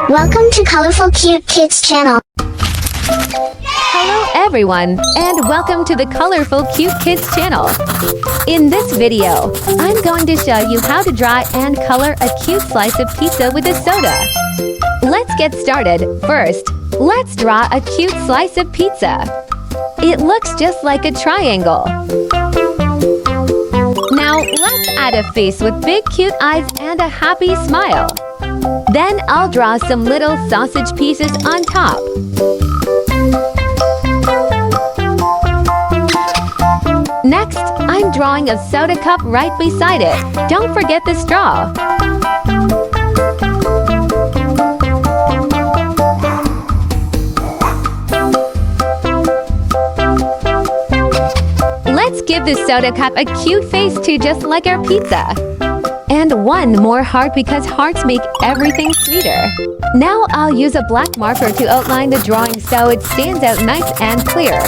Welcome to Colorful Cute Kids channel. Hello everyone, and welcome to the Colorful Cute Kids channel. In this video, I'm going to show you how to draw and color a cute slice of pizza with a soda. Let's get started. First, let's draw a cute slice of pizza. It looks just like a triangle. Now let's add a face with big cute eyes and a happy smile. Then I'll draw some little sausage pieces on top. Next, I'm drawing a soda cup right beside it. Don't forget the straw. Let's give the soda cup a cute face too, just like our pizza. And one more heart because hearts make everything sweeter. Now I'll use a black marker to outline the drawing so it stands out nice and clear.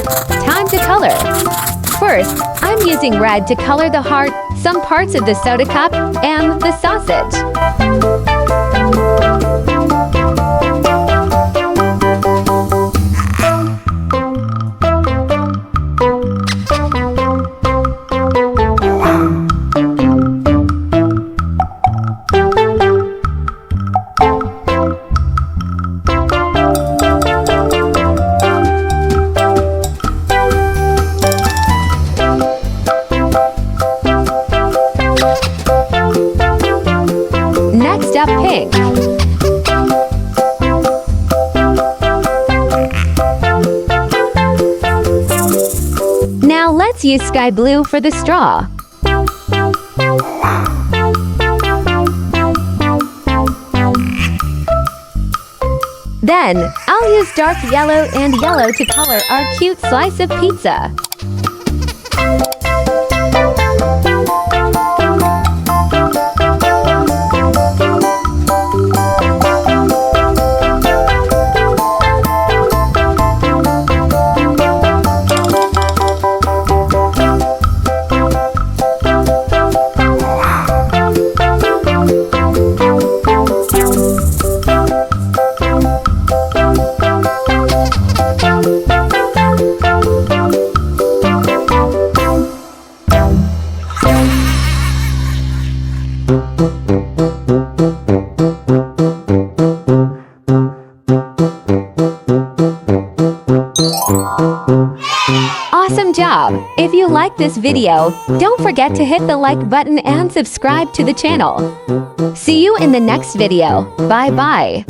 Time to color. First, I'm using red to color the heart, some parts of the soda cup, and the sausage. Next up, pink. Now let's use sky blue for the straw. Then, I'll use dark yellow and yellow to color our cute slice of pizza. Awesome job! If you like this video, don't forget to hit the like button and subscribe to the channel. See you in the next video. Bye-bye.